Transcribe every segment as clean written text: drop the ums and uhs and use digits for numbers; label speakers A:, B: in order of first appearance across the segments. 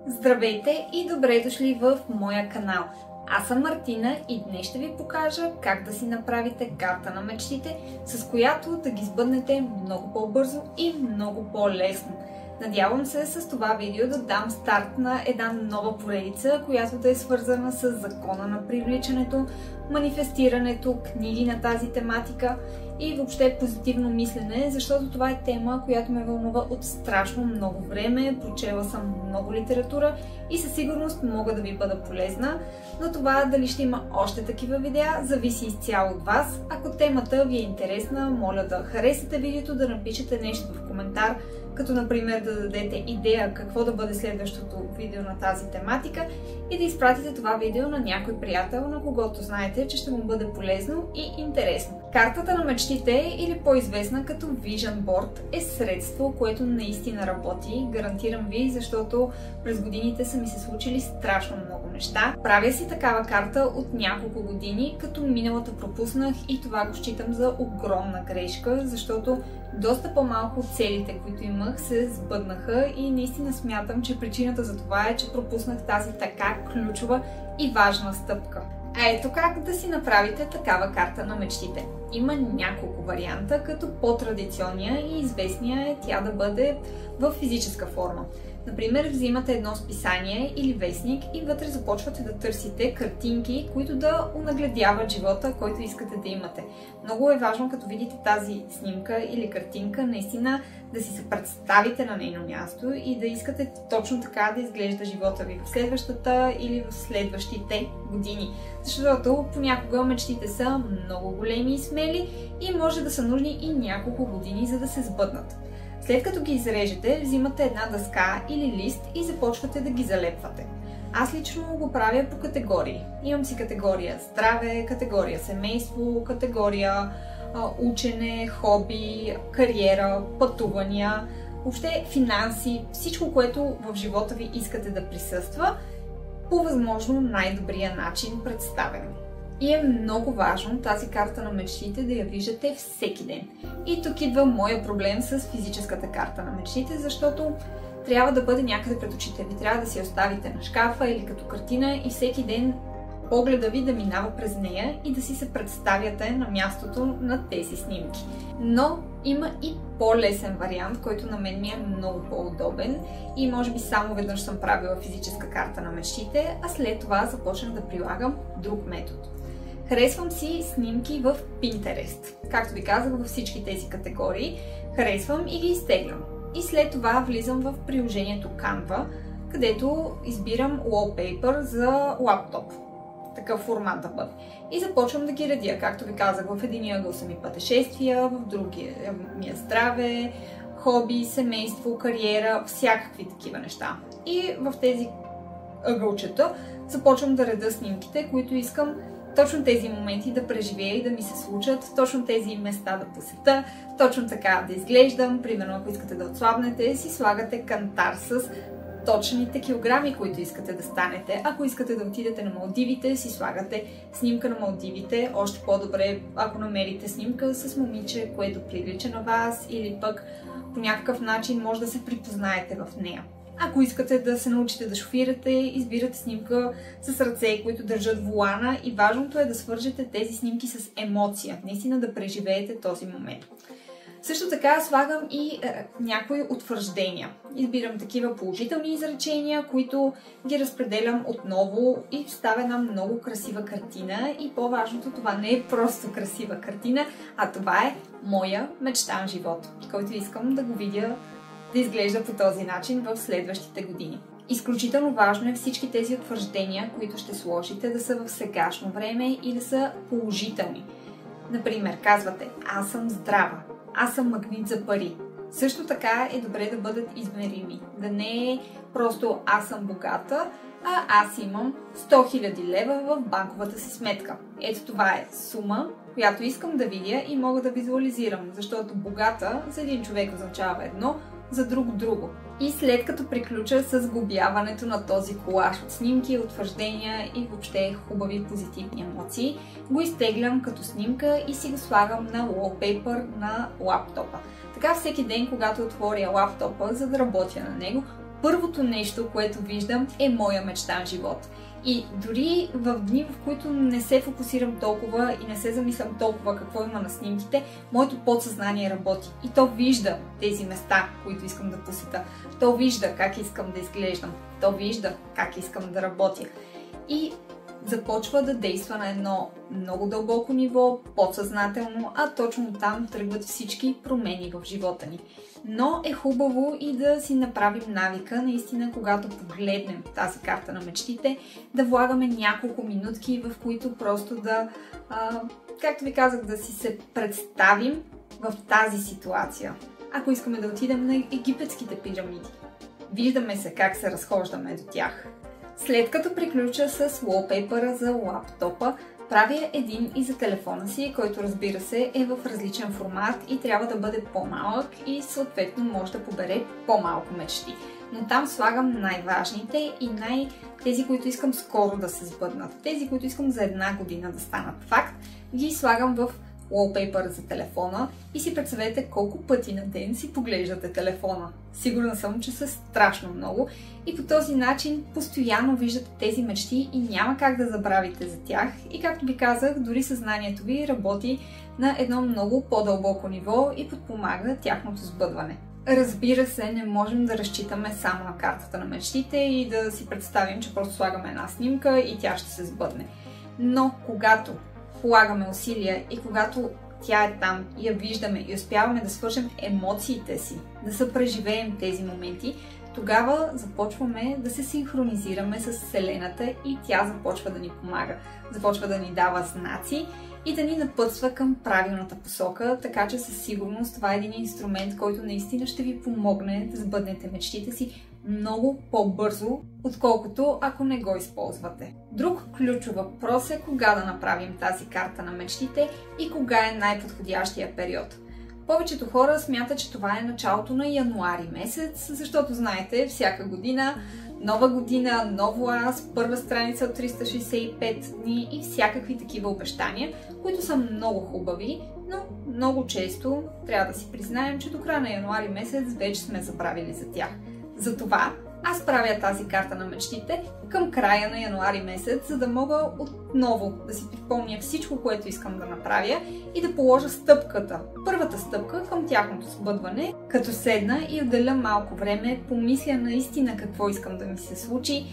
A: Здравейте и добре дошли в моя канал. Аз съм Мартина и днес ще ви покажа как да си направите карта на мечтите, с която да ги сбъднете много по-бързо и много по-лесно. Надявам се с това видео да дам старт на една нова поредица, която да е свързана с закона на привличането, манифестирането, книги на тази тематика и въобще позитивно мислене, защото това е тема, която ме вълнува от страшно много време. Прочела съм много литература и със сигурност мога да ви бъда полезна, но това дали ще има още такива видеа зависи изцяло от вас. Ако темата ви е интересна, моля да харесате видеото, да напишете нещо в коментар, като например да дадете идея какво да бъде следващото видео на тази тематика и да изпратите това видео на някой приятел, на когото знаете, че ще му бъде полезно и интересно. Картата на мечтите, или по-известна като Vision Board, е средство, което наистина работи, гарантирам ви, защото през годините са ми се случили страшно много неща. Правя си такава карта от няколко години, като миналата пропуснах и това го считам за огромна грешка, защото доста по-малко от целите, които имах, се сбъднаха и наистина смятам, че причината за това е, че пропуснах тази така ключова и важна стъпка. А ето как да си направите такава карта на мечтите. Има няколко варианта, като по-традиционния и известния е тя да бъде в физическа форма. Например, взимате едно списание или вестник и вътре започвате да търсите картинки, които да онагледяват живота, който искате да имате. Много е важно, като видите тази снимка или картинка, наистина да си се представите на нейно място и да искате точно така да изглежда живота ви в следващата или в следващите години. Защото понякога мечтите са много големи и смели и може да са нужни и няколко години, за да се сбъднат. След като ги изрежете, взимате една дъска или лист и започвате да ги залепвате. Аз лично го правя по категории. Имам си категория здраве, категория семейство, категория учене, хоби, кариера, пътувания, въобще финанси, всичко, което в живота ви искате да присъства по възможно най-добрия начин представено. И е много важно тази карта на мечтите да я виждате всеки ден. И тук идва моя проблем с физическата карта на мечтите, защото трябва да бъде някъде пред очите ви. Трябва да си я оставите на шкафа или като картина и всеки ден погледа ви да минава през нея и да си се представяте на мястото на тези снимки. Но има и по-лесен вариант, който на мен ми е много по-удобен и може би само веднъж съм правила физическа карта на мечтите, а след това започнах да прилагам друг метод. Харесвам си снимки в Pinterest. Както ви казах, във всички тези категории харесвам и ги изтеглям. И след това влизам в приложението Canva, където избирам wallpaper за лаптоп. Такъв формат да бъде. И започвам да ги редя. Както ви казах, в единия ъгъл са ми пътешествия, в другия ми е здраве, хоби, семейство, кариера, всякакви такива неща. И в тези ъгълчета започвам да реда снимките, които искам точно тези моменти да преживея и да ми се случат, точно тези места да посета, точно така да изглеждам. Примерно, ако искате да отслабнете, си слагате кантар с точните килограми, които искате да станете. Ако искате да отидете на Малдивите, си слагате снимка на Малдивите. Още по-добре, ако намерите снимка с момиче, което прилича на вас или пък по някакъв начин може да се припознаете в нея. Ако искате да се научите да шофирате, избирате снимка с ръце, които държат волана и важното е да свържете тези снимки с емоция, наистина да преживеете този момент. Също така слагам и някои утвърждения. Избирам такива положителни изречения, които ги разпределям отново и ставя една много красива картина. И по-важното, това не е просто красива картина, а това е моя мечтан живот, който искам да го видя да изглежда по този начин в следващите години. Изключително важно е всички тези утвърждения, които ще сложите, да са в сегашно време и да са положителни. Например, казвате: аз съм здрава, аз съм магнит за пари. Също така е добре да бъдат измерими. Да не е просто аз съм богата, а аз имам 100 000 лева в банковата си сметка. Ето това е сума, която искам да видя и мога да визуализирам, защото богата за един човек означава едно, за друг друго. И след като приключа с глобяването на този колаж от снимки, утвърждения и въобще хубави позитивни емоции, го изтеглям като снимка и си го слагам на wallpaper на лаптопа. Така всеки ден, когато отворя лаптопа, за да работя на него, първото нещо, което виждам, е моя мечтан живот. И дори в дни, в които не се фокусирам толкова и не се замислям толкова какво има на снимките, моето подсъзнание работи. И то вижда тези места, които искам да посета. То вижда как искам да изглеждам. То вижда как искам да работя. И започва да действа на едно много дълбоко ниво, подсъзнателно, а точно там тръгват всички промени в живота ни. Но е хубаво и да си направим навика, наистина, когато погледнем тази карта на мечтите, да влагаме няколко минутки, в които просто да, както ви казах, да си се представим в тази ситуация. Ако искаме да отидем на египетските пирамиди, виждаме се как се разхождаме до тях. След като приключа с wallpaper за лаптопа, правя един и за телефона си, който, разбира се, е в различен формат и трябва да бъде по-малък и съответно може да побере по-малко мечти. Но там слагам най-важните и тези, които искам скоро да се сбъднат. Тези, които искам за една година да станат факт, ги слагам в wallpaper за телефона и си представете колко пъти на ден си поглеждате телефона. Сигурна съм, че са страшно много и по този начин постоянно виждате тези мечти и няма как да забравите за тях. И както ви казах, дори съзнанието ви работи на едно много по-дълбоко ниво и подпомага тяхното сбъдване. Разбира се, не можем да разчитаме само на картата на мечтите и да си представим, че просто слагаме една снимка и тя ще се сбъдне. Но когато полагаме усилия и когато тя е там и я виждаме и успяваме да свържем емоциите си, да съпреживеем тези моменти, тогава започваме да се синхронизираме с Вселената и тя започва да ни помага, започва да ни дава знаци и да ни напътства към правилната посока, така че със сигурност това е един инструмент, който наистина ще ви помогне да сбъднете мечтите си много по-бързо, отколкото ако не го използвате. Друг ключов въпрос е кога да направим тази карта на мечтите и кога е най-подходящия период. Повечето хора смятат, че това е началото на януари месец, защото знаете, всяка година, нова година, ново аз, първа страница от 365 дни и всякакви такива обещания, които са много хубави, но много често трябва да си признаем, че до края на януари месец вече сме забравили за тях. Затова аз правя тази карта на мечтите към края на януари месец, за да мога отново да си припомня всичко, което искам да направя и да положа стъпката, първата стъпка към тяхното сбъдване, като седна и отделя малко време, помисля наистина какво искам да ми се случи,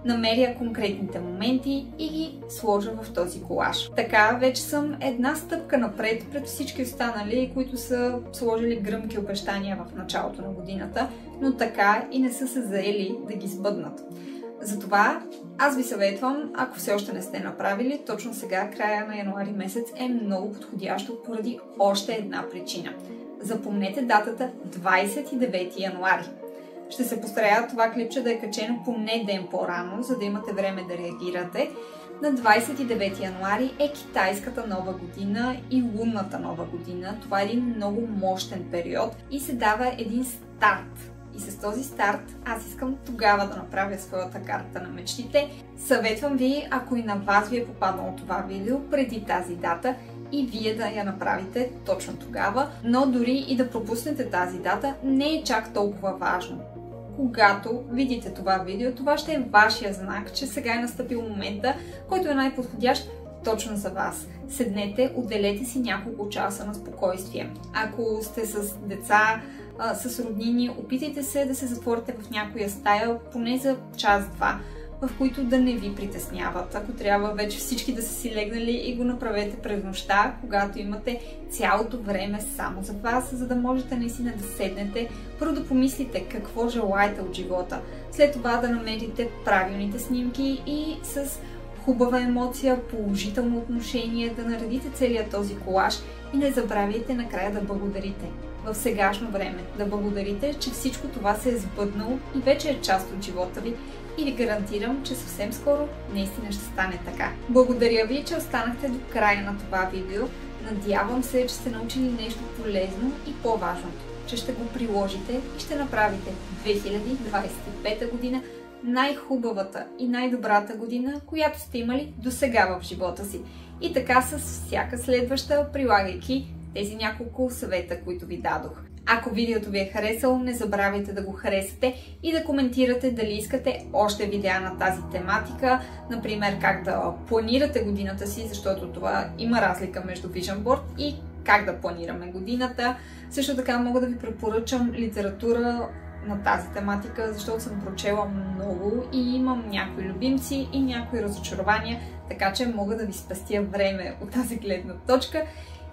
A: намеря конкретните моменти и ги сложа в този колаж. Така вече съм една стъпка напред пред всички останали, които са сложили гръмки обещания в началото на годината, но така и не са се заели да ги сбъднат. Затова аз ви съветвам, ако все още не сте направили, точно сега, края на януари месец е много подходящо поради още една причина. Запомнете датата 29 януари. Ще се постарая това клипче да е качено поне ден по-рано, за да имате време да реагирате. На 29 януари е китайската нова година и лунната нова година. Това е един много мощен период и се дава един старт. И с този старт аз искам тогава да направя своята карта на мечтите. Съветвам ви, ако и на вас ви е попаднало това видео преди тази дата, и вие да я направите точно тогава, но дори и да пропуснете тази дата, не е чак толкова важно. Когато видите това видео, това ще е вашия знак, че сега е настъпил момента, който е най-подходящ точно за вас. Седнете, отделете си няколко часа на спокойствие. Ако сте с деца, с роднини, опитайте се да се затворите в някоя стая поне за час-два, в които да не ви притесняват. Ако трябва вече всички да са си легнали, и го направете през нощта, когато имате цялото време само за вас, за да можете наистина да седнете, първо да помислите какво желаете от живота, след това да намерите правилните снимки и с хубава емоция, положително отношение да наредите целият този колаж и не забравяйте накрая да благодарите. В сегашно време да благодарите, че всичко това се е сбъднало и вече е част от живота ви и ви гарантирам, че съвсем скоро наистина ще стане така. Благодаря ви, че останахте до края на това видео. Надявам се, че сте научили нещо полезно и по-важното, че ще го приложите и ще направите 2025 година най-хубавата и най-добрата година, която сте имали до сега в живота си. И така с всяка следваща, прилагайки тези няколко съвета, които ви дадох. Ако видеото ви е харесало, не забравяйте да го харесате и да коментирате дали искате още видеа на тази тематика, например как да планирате годината си, защото това има разлика между Vision Board и как да планираме годината. Също така мога да ви препоръчам литература на тази тематика, защото съм прочела много и имам някои любимци и някои разочарования, така че мога да ви спестя време от тази гледна точка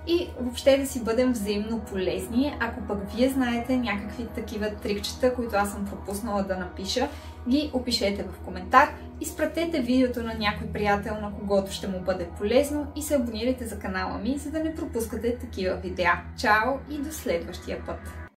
A: и въобще да си бъдем взаимно полезни. Ако пък вие знаете някакви такива трикчета, които аз съм пропуснала да напиша, ги опишете в коментар, изпратете видеото на някой приятел, на когото ще му бъде полезно и се абонирайте за канала ми, за да не пропускате такива видеа. Чао и до следващия път!